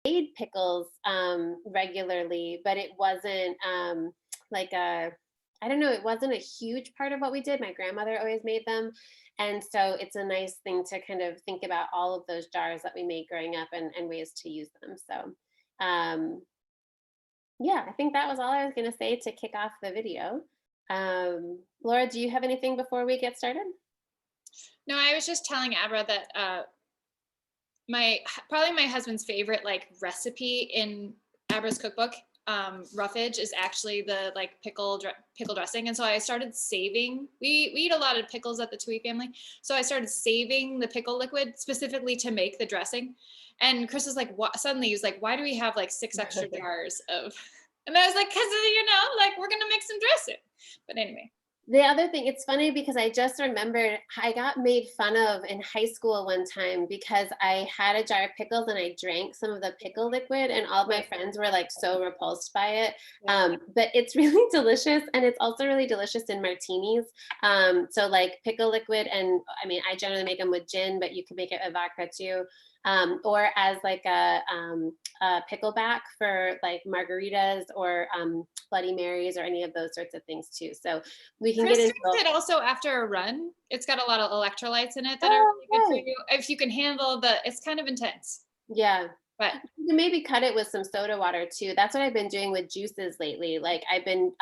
made pickles regularly, but it wasn't like a, I don't know, it wasn't a huge part of what we did. My grandmother always made them. And so it's a nice thing to kind of think about all of those jars that we made growing up and ways to use them. So, um, yeah, I think that was all I was going to say to kick off the video. Laura, do you have anything before we get started? No, I was just telling Abra that probably my husband's favorite like recipe in Abra's cookbook, roughage, is actually the like pickle dressing. And so I started saving. We eat a lot of pickles at the Tui family, so I started saving the pickle liquid specifically to make the dressing. And Chris was like, "What?" Suddenly he was like, "Why do we have like 6 extra jars of?" And I was like, "Cause like we're gonna make some dressing." But anyway. The other thing, it's funny because I just remembered I got made fun of in high school one time because I had a jar of pickles and I drank some of the pickle liquid, and all of my friends were like so repulsed by it. But it's really delicious, and it's also really delicious in martinis. So like pickle liquid, and I mean, I generally make them with gin, but you can make it with vodka too. Or as like a pickleback for like margaritas or Bloody Marys or any of those sorts of things too. So we can Chris get into drinks it also after a run. It's got a lot of electrolytes in it that are really good for you. If you can handle it's kind of intense. Yeah. But you can maybe cut it with some soda water too. That's what I've been doing with juices lately. Like I've been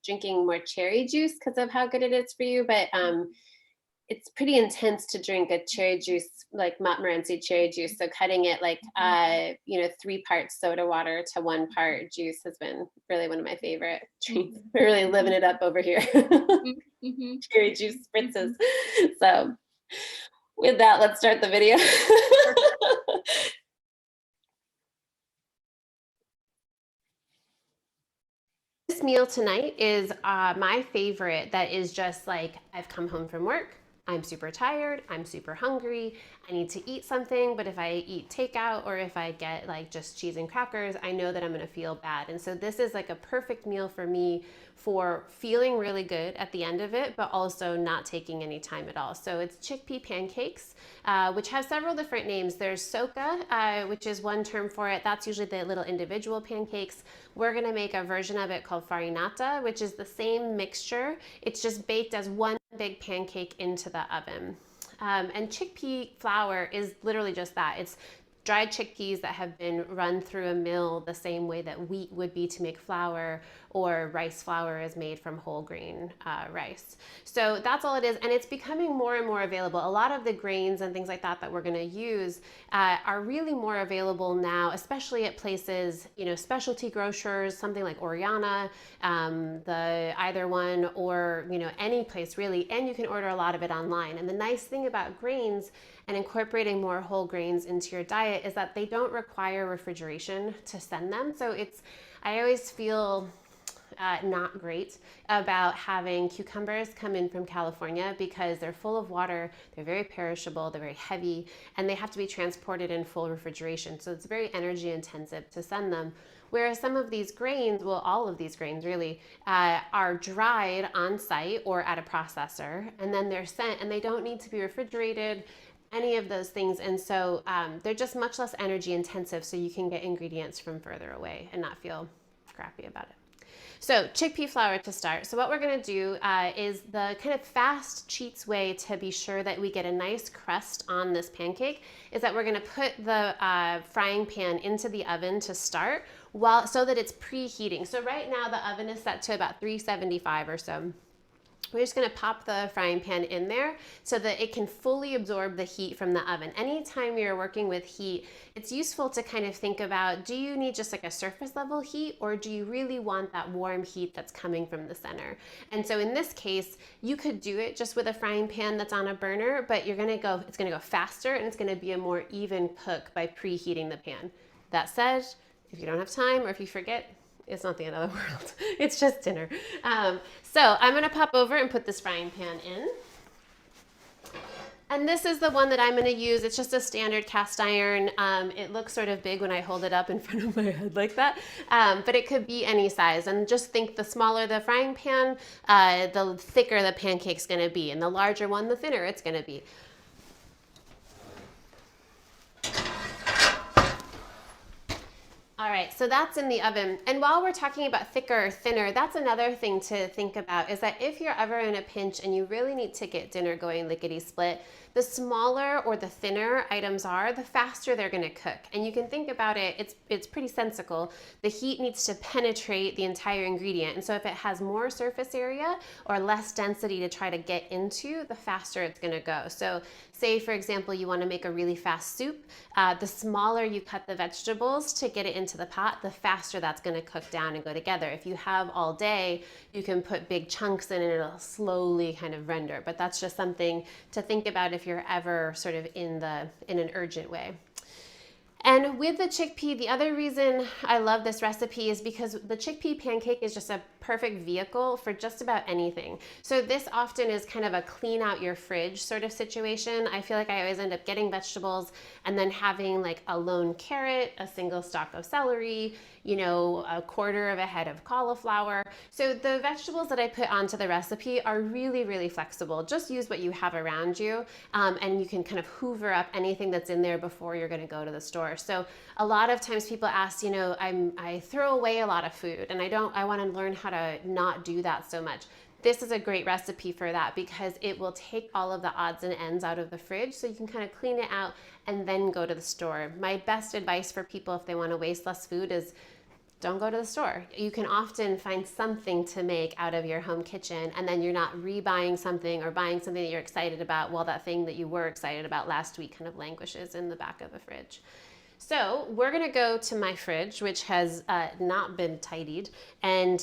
drinking more cherry juice because of how good it is for you, but it's pretty intense to drink a cherry juice, like Montmorency cherry juice. So cutting it like 3 parts soda water to 1 part juice has been really one of my favorite drinks. We're really living it up over here. Cherry juice spritzes. So with that, let's start the video. This meal tonight is my favorite. That is just like, I've come home from work, I'm super tired, I'm super hungry, I need to eat something, but if I eat takeout or if I get like just cheese and crackers, I know that I'm gonna feel bad. And so this is like a perfect meal for me for feeling really good at the end of it, but also not taking any time at all. So it's chickpea pancakes, which have several different names. There's soka, which is one term for it. That's usually the little individual pancakes. We're gonna make a version of it called farinata, which is the same mixture. It's just baked as one big pancake into the oven. And chickpea flour is literally just that. It's dried chickpeas that have been run through a mill the same way that wheat would be to make flour, or rice flour is made from whole grain rice. So that's all it is, and it's becoming more and more available. A lot of the grains and things like that that we're going to use are really more available now, especially at places, specialty grocers, something like Oriana, the Either One, or any place really, and you can order a lot of it online. And the nice thing about grains and incorporating more whole grains into your diet is that they don't require refrigeration to send them. So I always feel not great about having cucumbers come in from California because they're full of water, they're very perishable, they're very heavy, and they have to be transported in full refrigeration. So it's very energy intensive to send them. Whereas some of these grains, well, all of these grains really, are dried on site or at a processor, and then they're sent, and they don't need to be refrigerated, any of those things. And so they're just much less energy intensive, so you can get ingredients from further away and not feel crappy about it. So chickpea flour to start. So what we're gonna do is the kind of fast cheats way to be sure that we get a nice crust on this pancake is that we're gonna put the frying pan into the oven to start so that it's preheating. So right now the oven is set to about 375 or so. We're just gonna pop the frying pan in there so that it can fully absorb the heat from the oven. Anytime you're working with heat, it's useful to kind of think about, do you need just like a surface level heat, or do you really want that warm heat that's coming from the center? And so in this case, you could do it just with a frying pan that's on a burner, but it's gonna go faster, and it's gonna be a more even cook by preheating the pan. That said, if you don't have time or if you forget, it's not the end of the world. It's just dinner. So I'm gonna pop over and put this frying pan in. And this is the one that I'm gonna use. It's just a standard cast iron. It looks sort of big when I hold it up in front of my head like that, but it could be any size. And just think, the smaller the frying pan, the thicker the pancake's gonna be, and the larger one, the thinner it's gonna be. All right, so that's in the oven. And while we're talking about thicker or thinner, that's another thing to think about is that if you're ever in a pinch and you really need to get dinner going lickety split, the smaller or the thinner items are, the faster they're gonna cook. And you can think about it, it's pretty sensical. The heat needs to penetrate the entire ingredient. And so if it has more surface area or less density to try to get into, the faster it's gonna go. So say, for example, you wanna make a really fast soup, the smaller you cut the vegetables to get it into the pot, the faster that's gonna cook down and go together. If you have all day, you can put big chunks in and it'll slowly kind of render. But that's just something to think about if you're ever sort of in an urgent way. And with the chickpea, the other reason I love this recipe is because the chickpea pancake is just a perfect vehicle for just about anything. So this often is kind of a clean out your fridge sort of situation. I feel like I always end up getting vegetables and then having like a lone carrot, a single stalk of celery, you know, a quarter of a head of cauliflower. So the vegetables that I put onto the recipe are really, really flexible. Just use what you have around you, and you can kind of hoover up anything that's in there before you're gonna go to the store. So a lot of times people ask, you know, I throw away a lot of food and I wanna learn how to not do that so much. This is a great recipe for that because it will take all of the odds and ends out of the fridge so you can kind of clean it out and then go to the store. My best advice for people if they want to waste less food is don't go to the store. You can often find something to make out of your home kitchen and then you're not rebuying something or buying something that you're excited about while that thing that you were excited about last week kind of languishes in the back of the fridge. So we're gonna go to my fridge, which has not been tidied, and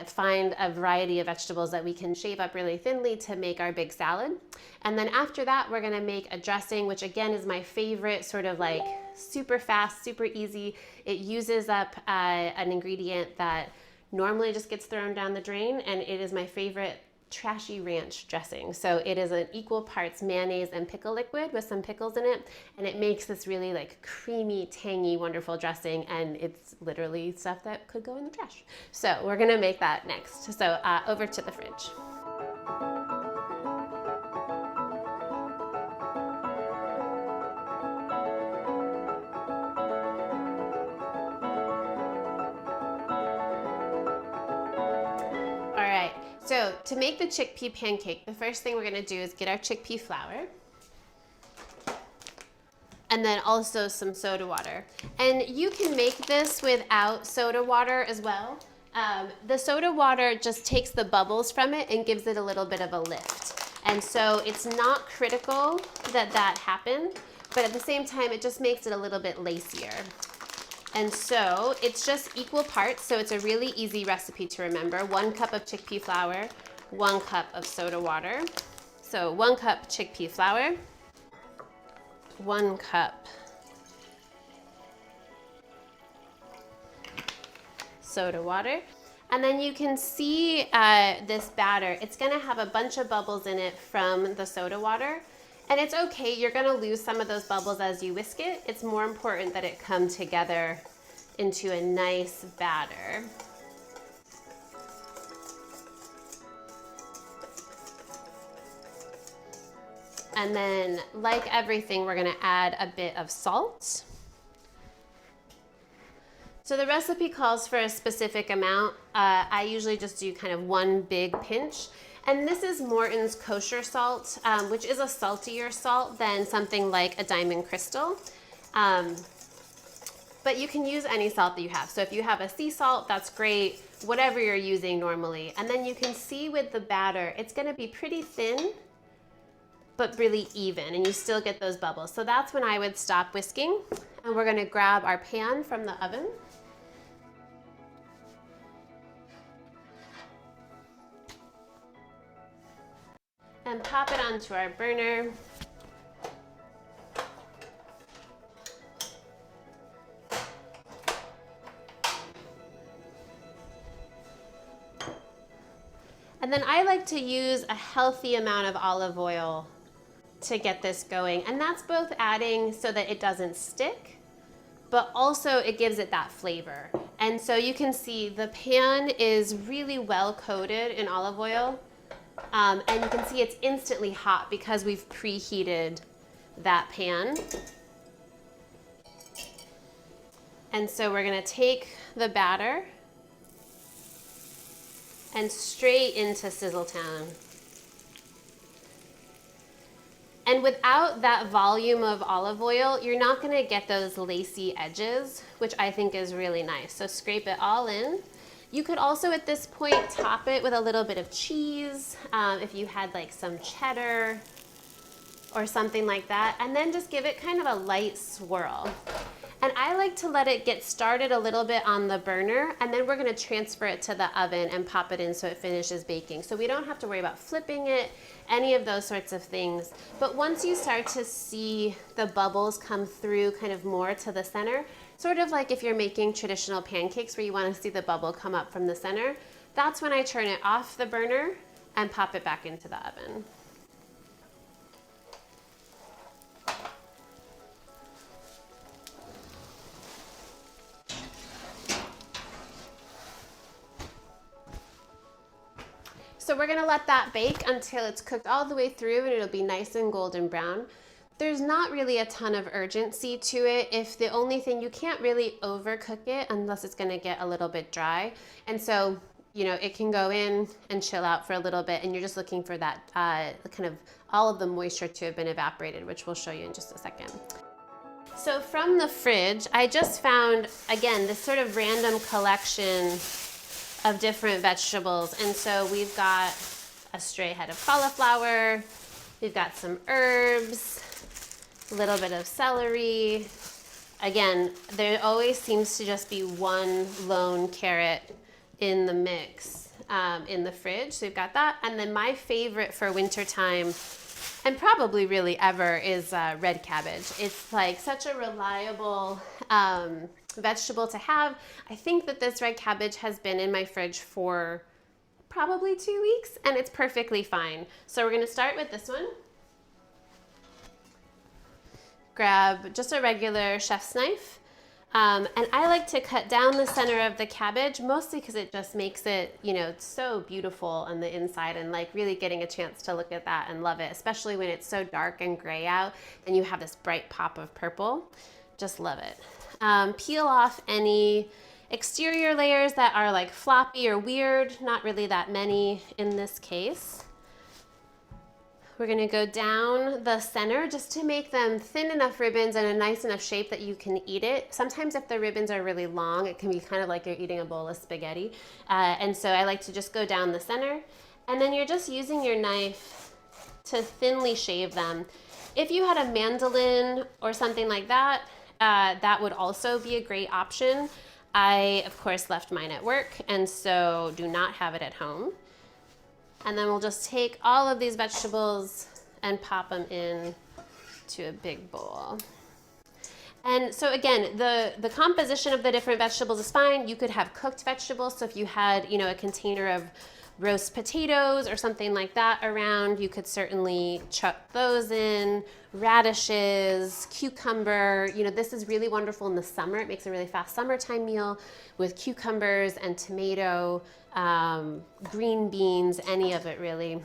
find a variety of vegetables that we can shave up really thinly to make our big salad. And then after that, we're gonna make a dressing, which again is my favorite, sort of like super fast, super easy. It uses up an ingredient that normally just gets thrown down the drain, and it is my favorite trashy ranch dressing. So it is an equal parts mayonnaise and pickle liquid with some pickles in it, and it makes this really like creamy, tangy, wonderful dressing, and it's literally stuff that could go in the trash. So we're gonna make that next. So over to the fridge. So to make the chickpea pancake, the first thing we're gonna do is get our chickpea flour and then also some soda water. And you can make this without soda water as well. The soda water just takes the bubbles from it and gives it a little bit of a lift. And so it's not critical that that happen, but at the same time, it just makes it a little bit lacier. And so it's just equal parts, so it's a really easy recipe to remember. 1 cup of chickpea flour, 1 cup of soda water. So 1 cup chickpea flour, 1 cup soda water. And then you can see this batter. It's gonna have a bunch of bubbles in it from the soda water. And it's okay, you're gonna lose some of those bubbles as you whisk it. It's more important that it come together into a nice batter. And then, like everything, we're gonna add a bit of salt. So the recipe calls for a specific amount. I usually just do kind of 1 big pinch. And this is Morton's kosher salt, which is a saltier salt than something like a diamond crystal. But you can use any salt that you have. So if you have a sea salt, that's great, whatever you're using normally. And then you can see with the batter, it's gonna be pretty thin, but really even, and you still get those bubbles. So that's when I would stop whisking. And we're gonna grab our pan from the oven. And pop it onto our burner. And then I like to use a healthy amount of olive oil to get this going. And that's both adding so that it doesn't stick, but also it gives it that flavor. And so you can see the pan is really well coated in olive oil. And you can see it's instantly hot because we've preheated that pan. And so we're gonna take the batter and straight into Sizzletown. And without that volume of olive oil, you're not gonna get those lacy edges, which I think is really nice. So scrape it all in. You could also at this point top it with a little bit of cheese, if you had like some cheddar or something like that, and then just give it kind of a light swirl. And I like to let it get started a little bit on the burner, and then we're gonna transfer it to the oven and pop it in so it finishes baking. So we don't have to worry about flipping it, any of those sorts of things. But once you start to see the bubbles come through kind of more to the center, sort of like if you're making traditional pancakes where you wanna see the bubble come up from the center, that's when I turn it off the burner and pop it back into the oven. So we're gonna let that bake until it's cooked all the way through and it'll be nice and golden brown. There's not really a ton of urgency to it. If the only thing, you can't really overcook it unless it's gonna get a little bit dry. And so, you know, it can go in and chill out for a little bit, and you're just looking for that kind of all of the moisture to have been evaporated, which we'll show you in just a second. So from the fridge, I just found, again, this sort of random collection of different vegetables. And so we've got a stray head of cauliflower, we've got some herbs, a little bit of celery. Again, there always seems to just be one lone carrot in the mix in the fridge. So we've got that. And then my favorite for wintertime, and probably really ever, is red cabbage. It's like such a reliable vegetable to have. I think that this red cabbage has been in my fridge for probably 2 weeks, and it's perfectly fine. So we're gonna start with this one. Grab just a regular chef's knife. And I like to cut down the center of the cabbage, mostly because it just makes it, you know, so beautiful on the inside, and like really getting a chance to look at that and love it, especially when it's so dark and gray out and you have this bright pop of purple. Just love it. Peel off any exterior layers that are like floppy or weird, not really that many in this case. We're gonna go down the center just to make them thin enough ribbons and a nice enough shape that you can eat it. Sometimes if the ribbons are really long, it can be kind of like you're eating a bowl of spaghetti. And so I like to just go down the center, and then you're just using your knife to thinly shave them. If you had a mandolin or something like that, that would also be a great option. I, of course, left mine at work, and so do not have it at home. And then we'll just take all of these vegetables and pop them in to a big bowl. And so again, the composition of the different vegetables is fine. You could have cooked vegetables. So if you had, you know, a container of roast potatoes or something like that around, you could certainly chuck those in. Radishes, cucumber, you know, this is really wonderful in the summer. It makes a really fast summertime meal with cucumbers and tomato, green beans, any of it really.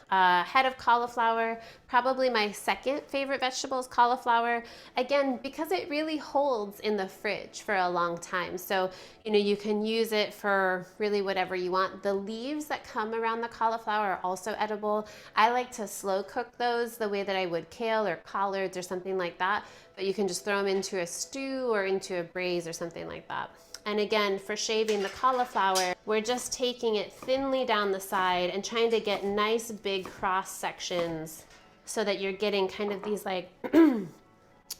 Head of cauliflower, probably my second favorite vegetable is cauliflower. Again, because it really holds in the fridge for a long time. So, you know, you can use it for really whatever you want. The leaves that come around the cauliflower are also edible. I like to slow cook those the way that I would kale or collards or something like that. But you can just throw them into a stew or into a braise or something like that. And again, for shaving the cauliflower, we're just taking it thinly down the side and trying to get nice big cross sections so that you're getting kind of these like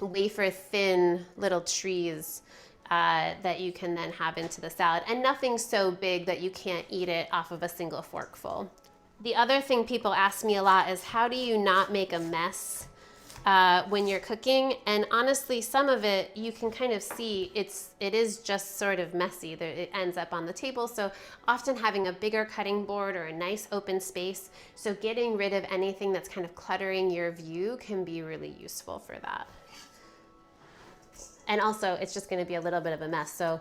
wafer thin little trees that you can then have into the salad, and nothing so big that you can't eat it off of a single forkful. The other thing people ask me a lot is, how do you not make a mess when you're cooking? And honestly, some of it you can kind of see it is just sort of messy. It ends up on the table. So often having a bigger cutting board or a nice open space, so getting rid of anything that's kind of cluttering your view can be really useful for that. And also, it's just going to be a little bit of a mess, so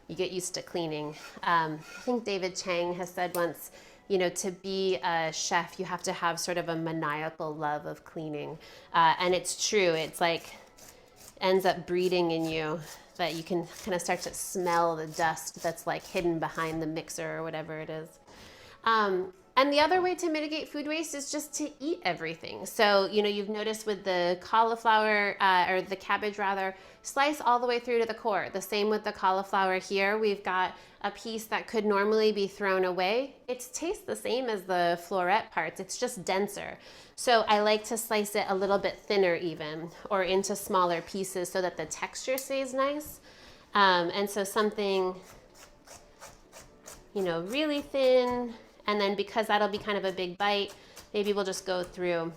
you get used to cleaning. I think David Chang has said once, you know, to be a chef, you have to have sort of a maniacal love of cleaning. And it's true. It's like ends up breeding in you that you can kind of start to smell the dust that's like hidden behind the mixer or whatever it is. And the other way to mitigate food waste is just to eat everything. So, you know, you've noticed with the cauliflower, or the cabbage rather, slice all the way through to the core. The same with the cauliflower here. We've got a piece that could normally be thrown away. It tastes the same as the floret parts, it's just denser. So I like to slice it a little bit thinner even, or into smaller pieces so that the texture stays nice. And so something, you know, really thin, and then because that'll be kind of a big bite, maybe we'll just go through.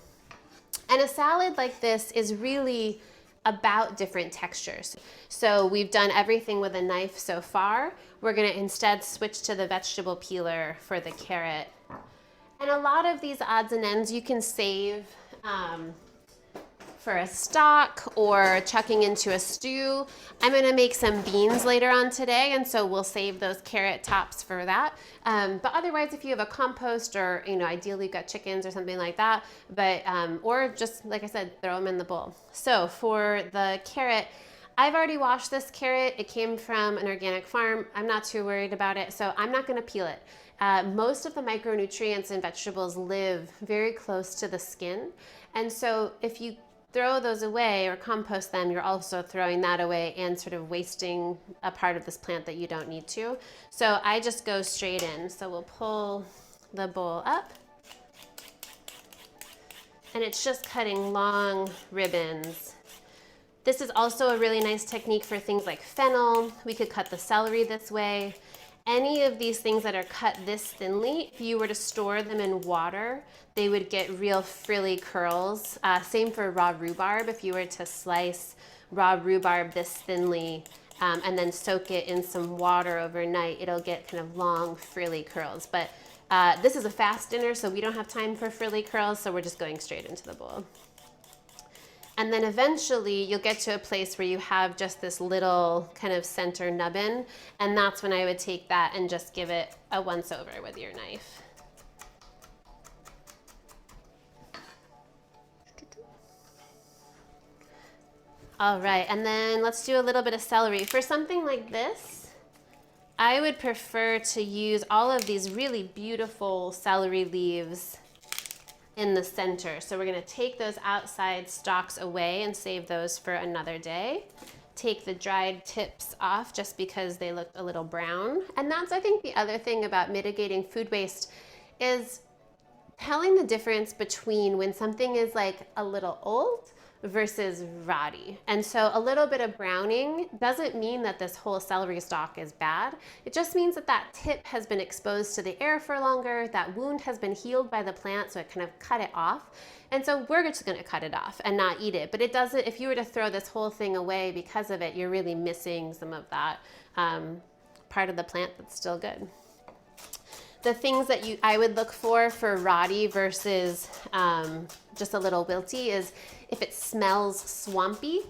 And a salad like this is really about different textures. So we've done everything with a knife so far. We're gonna instead switch to the vegetable peeler for the carrot. And a lot of these odds and ends you can save for a stock or chucking into a stew. I'm gonna make some beans later on today, and so we'll save those carrot tops for that. But otherwise, if you have a compost or, you know, ideally you've got chickens or something like that, but, or just, like I said, throw them in the bowl. So for the carrot, I've already washed this carrot. It came from an organic farm. I'm not too worried about it, so I'm not gonna peel it. Most of the micronutrients in vegetables live very close to the skin. And so if you throw those away or compost them, you're also throwing that away and sort of wasting a part of this plant that you don't need to. So I just go straight in. So we'll pull the bowl up, and it's just cutting long ribbons. This is also a really nice technique for things like fennel. We could cut the celery this way. Any of these things that are cut this thinly, if you were to store them in water, they would get real frilly curls. Same for raw rhubarb. If you were to slice raw rhubarb this thinly and then soak it in some water overnight, it'll get kind of long frilly curls. But this is a fast dinner, so we don't have time for frilly curls, so we're just going straight into the bowl. And then eventually you'll get to a place where you have just this little kind of center nubbin, and that's when I would take that and just give it a once over with your knife. All right, and then let's do a little bit of celery. For something like this, I would prefer to use all of these really beautiful celery leaves in the center. So we're gonna take those outside stalks away and save those for another day. Take the dried tips off just because they look a little brown. And that's, I think, the other thing about mitigating food waste is telling the difference between when something is like a little old versus rotty. And so a little bit of browning doesn't mean that this whole celery stalk is bad. It just means that that tip has been exposed to the air for longer, that wound has been healed by the plant, so it kind of cut it off. And so we're just gonna cut it off and not eat it. But it doesn't, if you were to throw this whole thing away because of it, you're really missing some of that part of the plant that's still good. The things that I would look for rotty versus just a little wilty is if it smells swampy,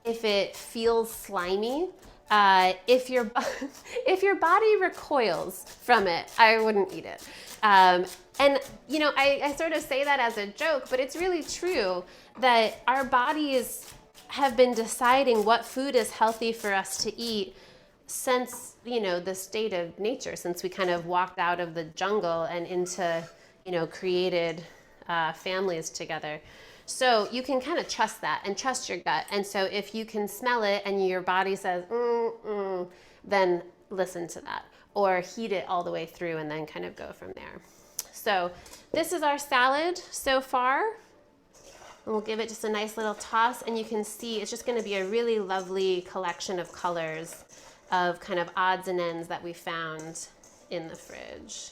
if it feels slimy, if your body recoils from it, I wouldn't eat it. And you know, I sort of say that as a joke, but it's really true that our bodies have been deciding what food is healthy for us to eat since, you know, the state of nature, since we kind of walked out of the jungle and into, you know, created families together. So you can kind of trust that and trust your gut. And so if you can smell it and your body says, then listen to that, or heat it all the way through and then kind of go from there. So this is our salad so far. And we'll give it just a nice little toss, and you can see it's just going to be a really lovely collection of colors of kind of odds and ends that we found in the fridge.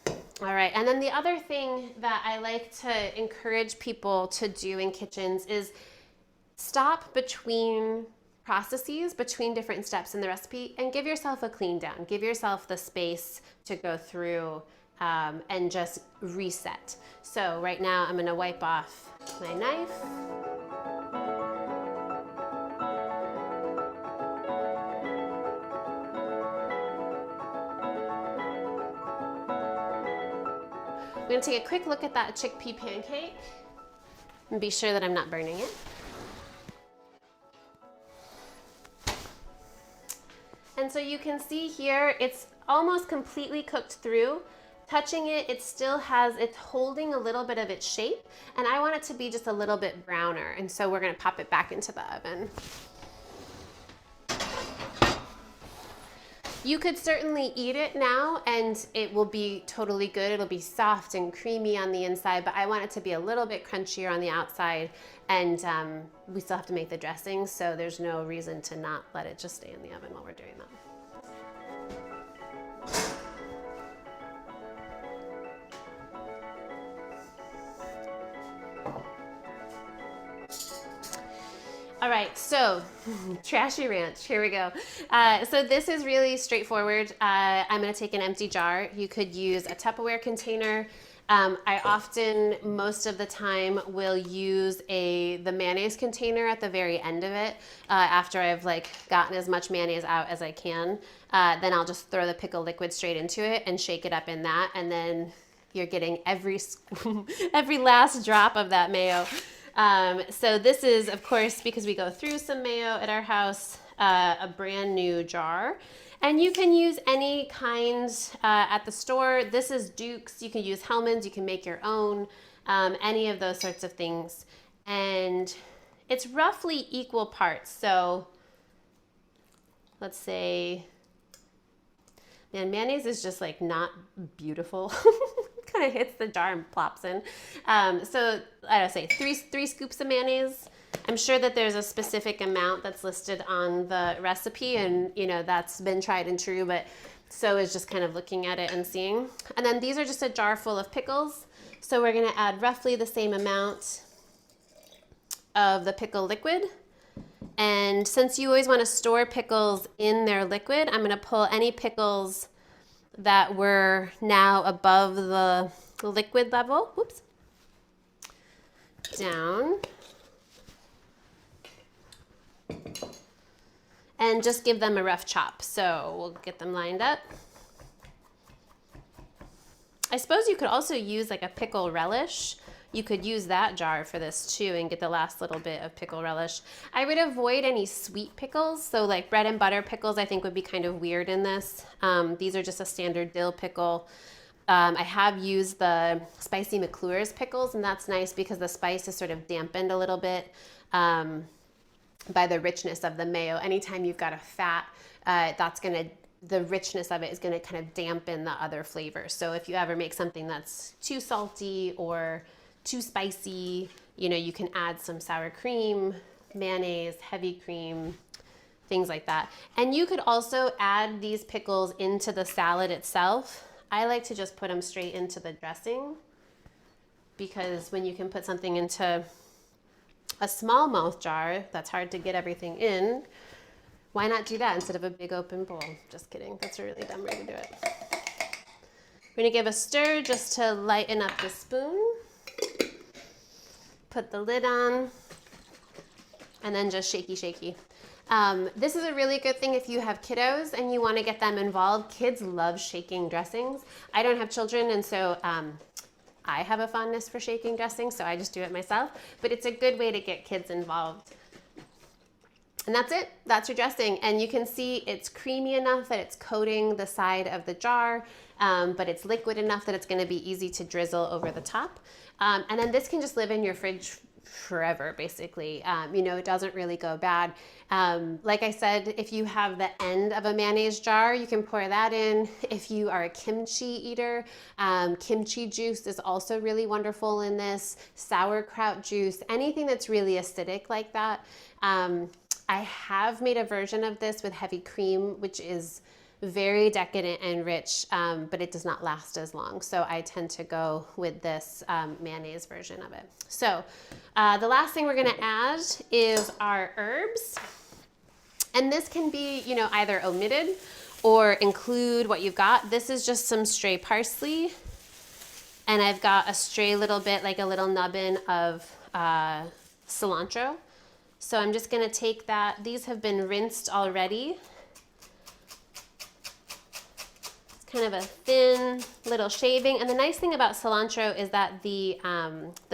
All right, and then the other thing that I like to encourage people to do in kitchens is stop between processes, between different steps in the recipe, and give yourself a clean down. Give yourself the space to go through and just reset. So right now I'm gonna wipe off my knife. I'm gonna take a quick look at that chickpea pancake and be sure that I'm not burning it. And so you can see here, it's almost completely cooked through. Touching it, it's holding a little bit of its shape, and I want it to be just a little bit browner. And so we're gonna pop it back into the oven. You could certainly eat it now and it will be totally good. It'll be soft and creamy on the inside, but I want it to be a little bit crunchier on the outside, and we still have to make the dressing, so there's no reason to not let it just stay in the oven while we're doing that. All right, so trashy ranch, here we go. So this is really straightforward. I'm gonna take an empty jar. You could use a Tupperware container. I often, most of the time, will use the mayonnaise container at the very end of it. After I've gotten as much mayonnaise out as I can, then I'll just throw the pickle liquid straight into it and shake it up in that, and then you're getting every last drop of that mayo. So this is, of course, because we go through some mayo at our house, a brand new jar. And you can use any kind at the store. This is Duke's. You can use Hellmann's. You can make your own, any of those sorts of things. And it's roughly equal parts. So let's say, man, mayonnaise is just not beautiful. Kind of hits the jar and plops in. So I don't say three scoops of mayonnaise. I'm sure that there's a specific amount that's listed on the recipe, and that's been tried and true, but so is just kind of looking at it and seeing. And then these are just a jar full of pickles. So we're gonna add roughly the same amount of the pickle liquid. And since you always wanna store pickles in their liquid, I'm gonna pull any pickles that were now above the liquid level, whoops, down, and just give them a rough chop. So we'll get them lined up. I suppose you could also use a pickle relish. You could use that jar for this too and get the last little bit of pickle relish. I would avoid any sweet pickles. So bread and butter pickles I think would be kind of weird in this. These are just a standard dill pickle. I have used the spicy McClure's pickles, and that's nice because the spice is sort of dampened a little bit by the richness of the mayo. Anytime you've got a fat, the richness of it is gonna kind of dampen the other flavors. So if you ever make something that's too salty or too spicy, you can add some sour cream, mayonnaise, heavy cream, things like that. And you could also add these pickles into the salad itself. I like to just put them straight into the dressing, because when you can put something into a small mouth jar that's hard to get everything in, why not do that instead of a big open bowl? Just kidding, that's a really dumb way to do it. We're gonna give a stir just to lighten up the spoon. Put the lid on, and then just shaky, shaky. This is a really good thing if you have kiddos and you want to get them involved. Kids love shaking dressings. I don't have children, and so I have a fondness for shaking dressings, so I just do it myself. But it's a good way to get kids involved. And that's it. That's your dressing. And you can see it's creamy enough that it's coating the side of the jar, but it's liquid enough that it's going to be easy to drizzle over the top. And then this can just live in your fridge forever, basically. It doesn't really go bad. Like I said, if you have the end of a mayonnaise jar, you can pour that in. If you are a kimchi eater, kimchi juice is also really wonderful in this. Sauerkraut juice, anything that's really acidic like that. I have made a version of this with heavy cream, which is very decadent and rich, but it does not last as long. So I tend to go with this mayonnaise version of it. So the last thing we're gonna add is our herbs. And this can be, either omitted or include what you've got. This is just some stray parsley. And I've got a stray little bit, like a little nubbin of cilantro. So I'm just gonna take that. These have been rinsed already. Kind of a thin little shaving. And the nice thing about cilantro is that the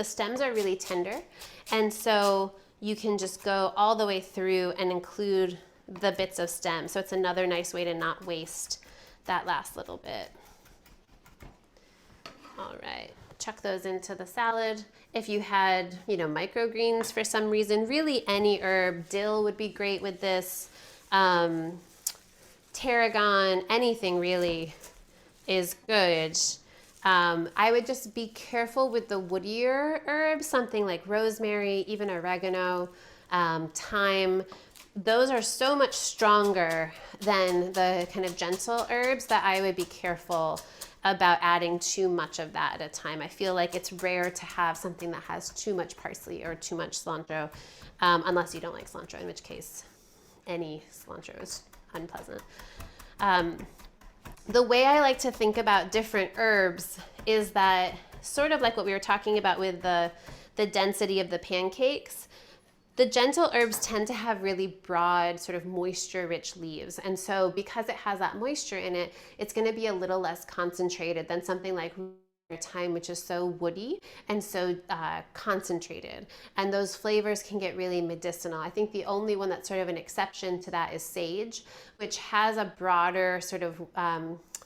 stems are really tender. And so you can just go all the way through and include the bits of stem. So it's another nice way to not waste that last little bit. All right, chuck those into the salad. If you had, microgreens for some reason, really any herb, dill would be great with this. Tarragon, anything really is good. I would just be careful with the woodier herbs, something like rosemary, even oregano, thyme. Those are so much stronger than the kind of gentle herbs that I would be careful about adding too much of that at a time. I feel like it's rare to have something that has too much parsley or too much cilantro, unless you don't like cilantro, in which case any cilantro is unpleasant. The way I like to think about different herbs is that sort of like what we were talking about with the density of the pancakes, the gentle herbs tend to have really broad, sort of moisture-rich leaves. And so because it has that moisture in it, it's going to be a little less concentrated than something like thyme, which is so woody and so concentrated. And those flavors can get really medicinal. I think the only one that's sort of an exception to that is sage, which has a broader sort of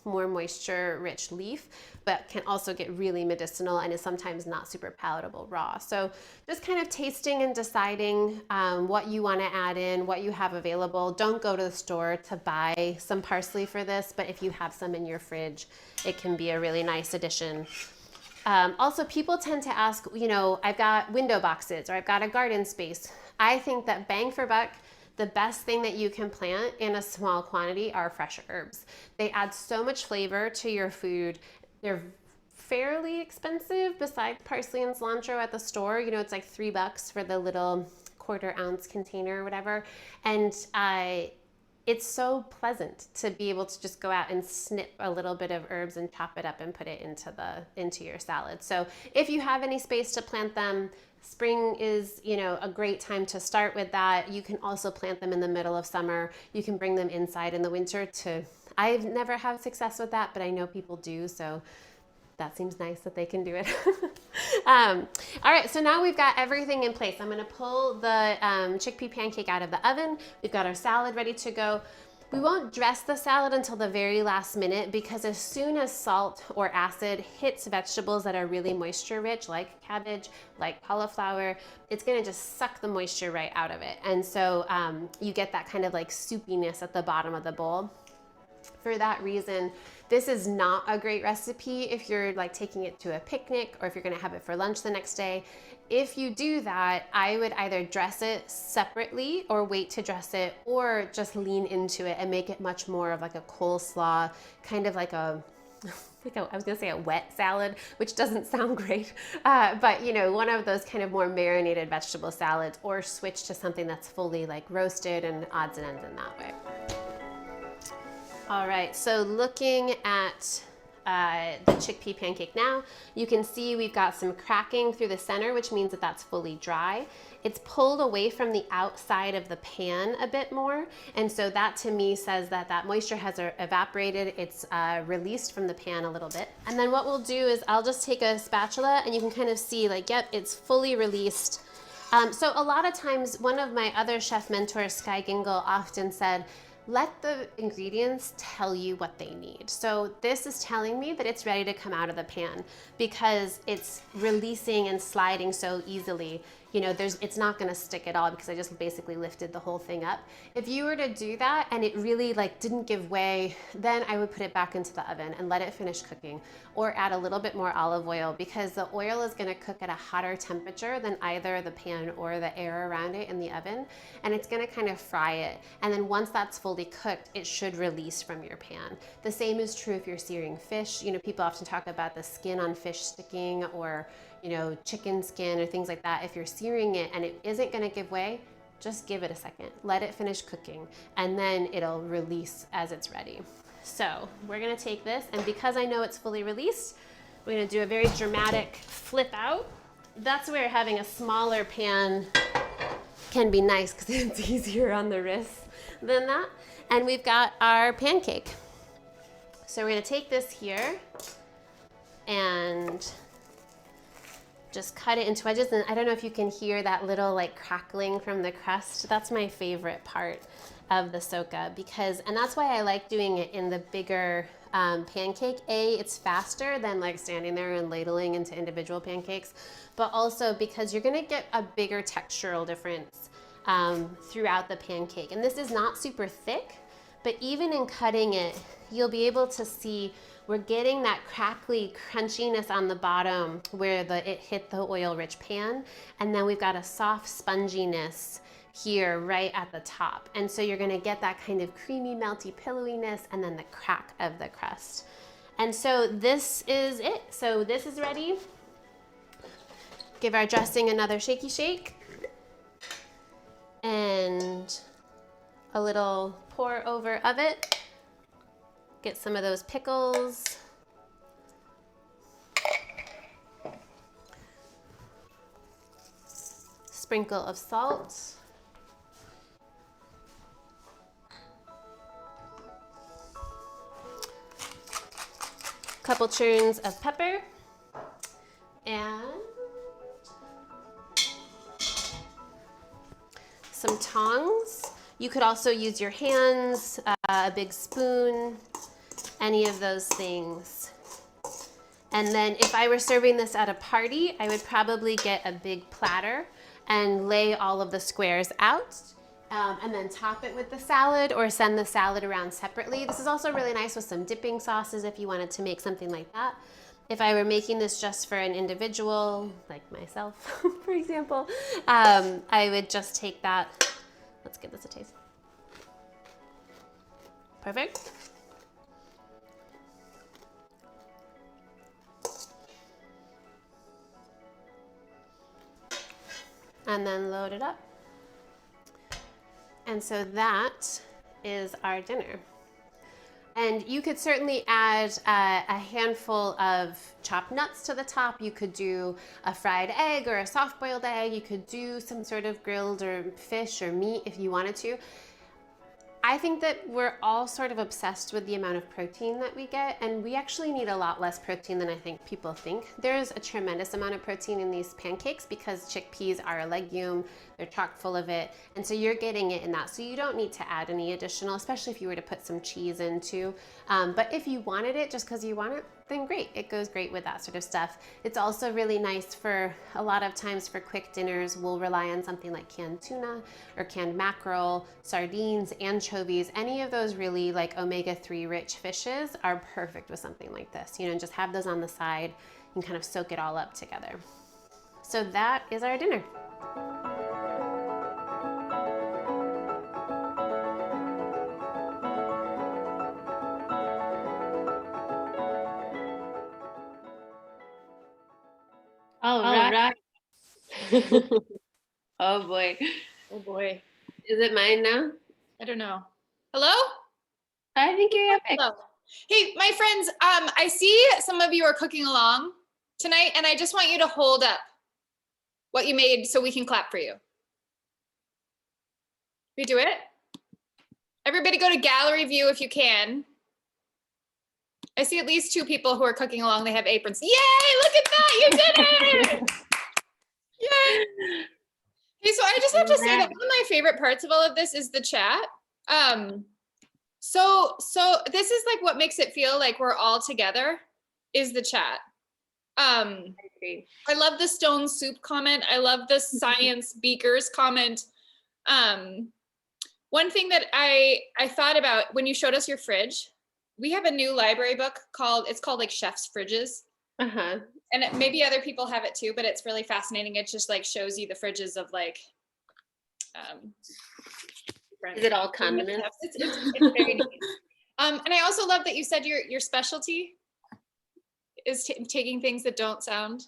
more moisture-rich leaf, but can also get really medicinal and is sometimes not super palatable raw. So just kind of tasting and deciding what you want to add in, what you have available. Don't go to the store to buy some parsley for this, but if you have some in your fridge, it can be a really nice addition. Also, people tend to ask, I've got window boxes or I've got a garden space. I think that bang for buck, the best thing that you can plant in a small quantity are fresh herbs. They add so much flavor to your food. They're fairly expensive besides parsley and cilantro at the store. It's like $3 for the little 1/4 ounce container or whatever. And it's so pleasant to be able to just go out and snip a little bit of herbs and chop it up and put it into your salad. So if you have any space to plant them, spring is, a great time to start with that. You can also plant them in the middle of summer. You can bring them inside in the winter I've never had success with that, but I know people do. So that seems nice that they can do it. All right, so now we've got everything in place. I'm gonna pull the chickpea pancake out of the oven. We've got our salad ready to go. We won't dress the salad until the very last minute because as soon as salt or acid hits vegetables that are really moisture rich, like cabbage, like cauliflower, it's gonna just suck the moisture right out of it. And so you get that kind of like soupiness at the bottom of the bowl. For that reason, this is not a great recipe if you're like taking it to a picnic or if you're gonna have it for lunch the next day. If you do that, I would either dress it separately or wait to dress it or just lean into it and make it much more of like a coleslaw, kind of like I was gonna say a wet salad, which doesn't sound great, but one of those kind of more marinated vegetable salads, or switch to something that's fully like roasted and odds and ends in that way. All right, so looking at the chickpea pancake now, you can see we've got some cracking through the center, which means that that's fully dry. It's pulled away from the outside of the pan a bit more, and so that to me says that that moisture has evaporated. It's released from the pan a little bit. And then what we'll do is I'll just take a spatula and you can kind of see like, yep, it's fully released. So a lot of times, one of my other chef mentors, Skye Gingle, often said, let the ingredients tell you what they need. So this is telling me that it's ready to come out of the pan because it's releasing and sliding so easily. It's not gonna stick at all because I just basically lifted the whole thing up. If you were to do that and it really didn't give way, then I would put it back into the oven and let it finish cooking, or add a little bit more olive oil because the oil is gonna cook at a hotter temperature than either the pan or the air around it in the oven, and it's gonna kind of fry it. And then once that's fully cooked, it should release from your pan. The same is true if you're searing fish. People often talk about the skin on fish sticking, or chicken skin or things like that. If you're searing it and it isn't gonna give way, just give it a second. Let it finish cooking, and then it'll release as it's ready. So we're gonna take this, and because I know it's fully released, we're gonna do a very dramatic flip out. That's where having a smaller pan can be nice because it's easier on the wrists than that. And we've got our pancake. So we're gonna take this here and just cut it into wedges. And I don't know if you can hear that little crackling from the crust. That's my favorite part. of the soka because, and that's why I like doing it in the bigger pancake. It's faster than like standing there and ladling into individual pancakes, but also because you're gonna get a bigger textural difference throughout the pancake. And this is not super thick, but even in cutting it, you'll be able to see we're getting that crackly crunchiness on the bottom where it hit the oil-rich pan, and then we've got a soft sponginess here right at the top. And so you're gonna get that kind of creamy, melty pillowiness and then the crack of the crust. And so this is it. So this is ready. Give our dressing another shaky shake. And a little pour over of it. Get some of those pickles. Sprinkle of salt. Couple churns of pepper. And some tongs. You could also use your hands, a big spoon, any of those things. And then if I were serving this at a party, I would probably get a big platter and lay all of the squares out and then top it with the salad or send the salad around separately. This is also really nice with some dipping sauces if you wanted to make something like that. If I were making this just for an individual, like myself, for example, I would just take that. Let's give this a taste. Perfect. And then load it up. And so that is our dinner. And you could certainly add a handful of chopped nuts to the top. You could do a fried egg or a soft-boiled egg. You could do some sort of grilled or fish or meat if you wanted to. I think that we're all sort of obsessed with the amount of protein that we get, and we actually need a lot less protein than I think people think. There's a tremendous amount of protein in these pancakes because chickpeas are a legume, they're chock full of it, and so you're getting it in that. So you don't need to add any additional, especially if you were to put some cheese in too. But if you wanted it just because you want it, then great, it goes great with that sort of stuff. It's also really nice for a lot of times for quick dinners, we'll rely on something like canned tuna or canned mackerel, sardines, anchovies, any of those really like omega-3 rich fishes are perfect with something like this, you know, and just have those on the side and kind of soak it all up together. So that is our dinner. All right. Oh boy. Oh boy. Is it mine now? I don't know. Hello? I think you're epic. Hello. Hey, my friends, I see some of you are cooking along tonight, and I just want you to hold up what you made so we can clap for you. We do it? Everybody go to gallery view if you can. I see at least 2 people who are cooking along. They have aprons. Yay, look at that, you did it! Yay! Hey, so I just have to say that one of my favorite parts of all of this is the chat. So this is like what makes it feel like we're all together is the chat. I love the stone soup comment. I love the science beakers comment. One thing that I thought about when you showed us your fridge, we have a new library book it's called like Chef's Fridges. Uh-huh. And maybe other people have it too, but it's really fascinating. It just like shows you the fridges of like, is it all condiments? It's very neat. And I also love that you said your specialty is taking things that don't sound.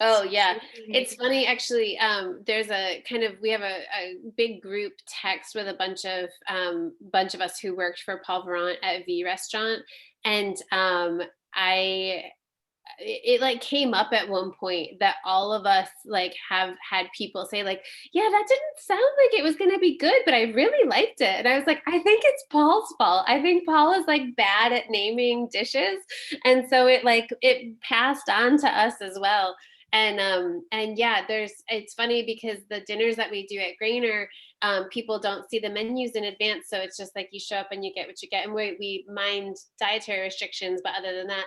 Oh yeah, it's funny actually. There's we have a big group text with a bunch of us who worked for Paul Verant at V Restaurant, and it like came up at one point that all of us like have had people say like, yeah, that didn't sound like it was going to be good, but I really liked it. And I was like, I think it's Paul's fault. I think Paul is like bad at naming dishes. And so it passed on to us as well. And yeah, it's funny because the dinners that we do at Grainer, people don't see the menus in advance, so it's just like you show up and you get what you get, and we mind dietary restrictions, but other than that,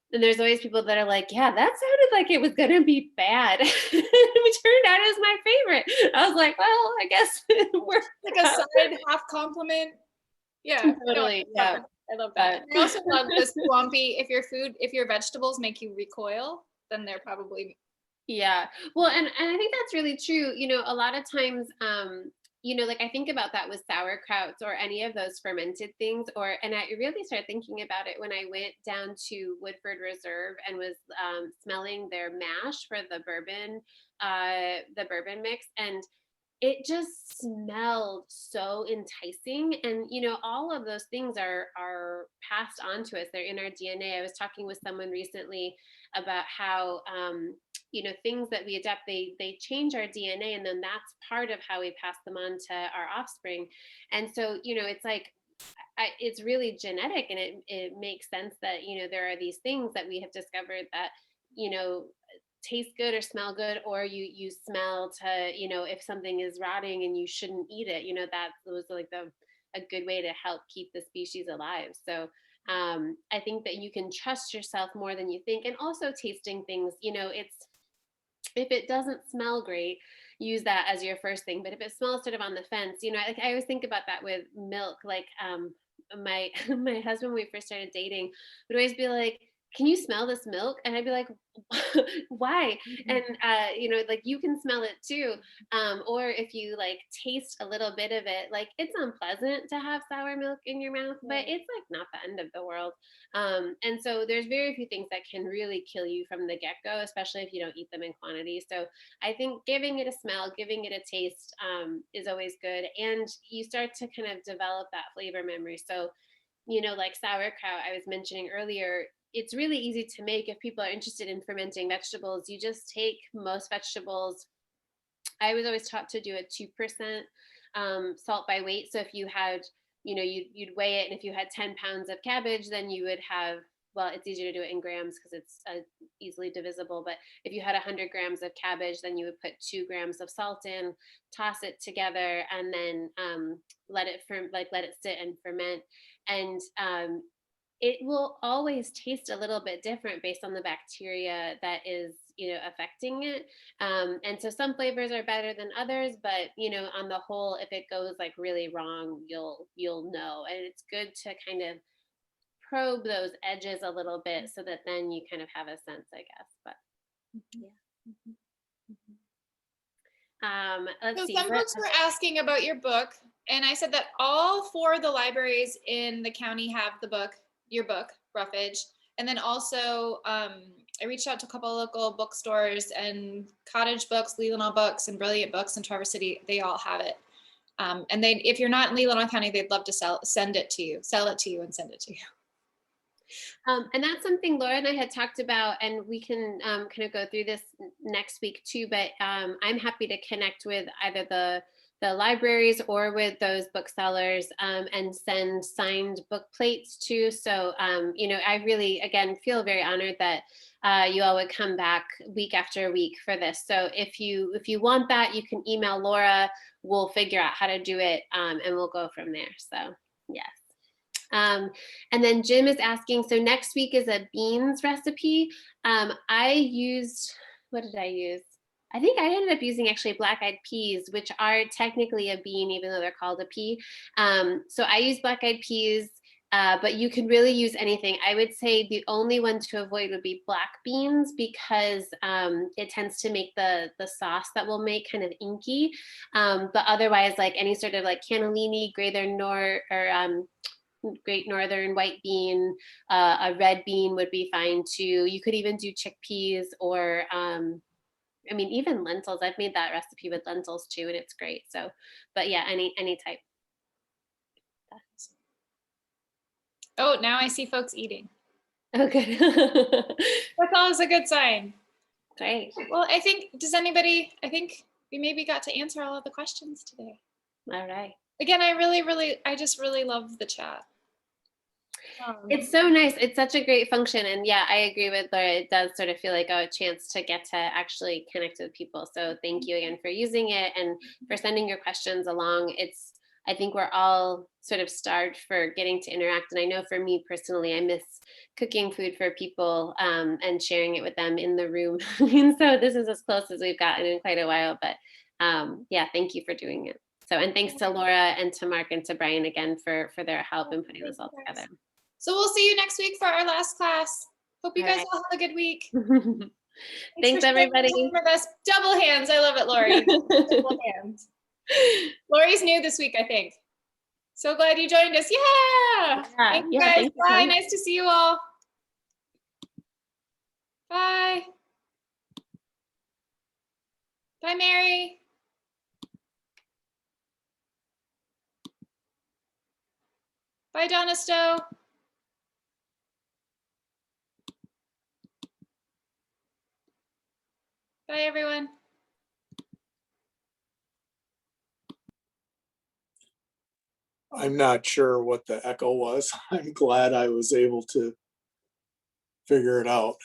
then there's always people that are like, yeah, that sounded like it was gonna be bad. It turned out it was my favorite. I was like, well, I guess it worked Like a out. side half compliment. Yeah. Totally, yeah. I love that. But I also love this swampy. If your vegetables make you recoil, then they're probably yeah. Well, and I think that's really true. A lot of times, like I think about that with sauerkrauts or any of those fermented things, and I really started thinking about it when I went down to Woodford Reserve and was smelling their mash for the bourbon mix, and it just smelled so enticing. And all of those things are passed on to us. They're in our DNA. I was talking with someone recently about how things that we adapt, they change our DNA, and then that's part of how we pass them on to our offspring. And so it's like it's really genetic, and it makes sense that there are these things that we have discovered that you know taste good or smell good, or you smell to if something is rotting and you shouldn't eat it. That was like a good way to help keep the species alive. So I think that you can trust yourself more than you think. And also tasting things, it's if it doesn't smell great, use that as your first thing. But if it smells sort of on the fence, like I always think about that with milk. Like my my husband, when we first started dating, would always be like, can you smell this milk? And I'd be like, why? And like you can smell it too. Or if you like taste a little bit of it, like it's unpleasant to have sour milk in your mouth, but it's like not the end of the world. And so there's very few things that can really kill you from the get-go, especially if you don't eat them in quantity. So I think giving it a smell, giving it a taste is always good. And you start to kind of develop that flavor memory. So like sauerkraut I was mentioning earlier, it's really easy to make if people are interested in fermenting vegetables. You just take most vegetables. I was always taught to do a 2% salt by weight. So if you had, you'd weigh it, and if you had 10 pounds of cabbage, then you would have, well, it's easier to do it in grams because it's easily divisible. But if you had 100 grams of cabbage, then you would put 2 grams of salt in, toss it together, and then let it sit and ferment. And it will always taste a little bit different based on the bacteria that is affecting it. And so some flavors are better than others, but on the whole, if it goes like really wrong, you'll know. And it's good to kind of probe those edges a little bit so that then you kind of have a sense, I guess. But yeah. Let's see. Some folks were asking about your book, and I said that all 4 of the libraries in the county have your book, Roughage. And then also I reached out to a couple of local bookstores, and Cottage Books, Leelanau Books, and Brilliant Books in Traverse City. They all have it. And if you're not in Leelanau County, they'd love to sell it to you and send it to you. And that's something Laura and I had talked about, and we can kind of go through this next week too. But I'm happy to connect with either the libraries or with those booksellers and send signed book plates too. So I really, again, feel very honored that you all would come back week after week for this. So if you want that, you can email Laura. We'll figure out how to do it, and we'll go from there. So yes. And then Jim is asking, so next week is a beans recipe. I used, what did I use? I think I ended up using actually black-eyed peas, which are technically a bean, even though they're called a pea. So I use black-eyed peas, but you can really use anything. I would say the only one to avoid would be black beans, because it tends to make the sauce that we'll make kind of inky. But otherwise, like any sort of like cannellini, Great Northern white bean, a red bean would be fine too. You could even do chickpeas or even lentils. I've made that recipe with lentils too, and it's great. So, but yeah, any type. Oh, now I see folks eating. Oh, good. That's always a good sign. Great. Well, I think we maybe got to answer all of the questions today. All right. Again, I just really love the chat. It's so nice. It's such a great function. And yeah, I agree with Laura. It does sort of feel like a chance to get to actually connect with people. So thank you again for using it and for sending your questions along. I think we're all sort of starved for getting to interact. And I know for me personally, I miss cooking food for people and sharing it with them in the room. And so this is as close as we've gotten in quite a while. But yeah, thank you for doing it. So, and thanks to Laura and to Mark and to Brian again for their help in putting this all together. So we'll see you next week for our last class. Hope you All guys right. all have a good week. Thanks, for sharing everybody. your time with us. Double hands. I love it, Lori. Double hands. Lori's new this week, I think. So glad you joined us. Yeah. Thanks, guys. thanks for Bye. coming. Nice to see you all. Bye. Bye, Mary. Bye, Donna Stowe. Bye, everyone. I'm not sure what the echo was. I'm glad I was able to figure it out.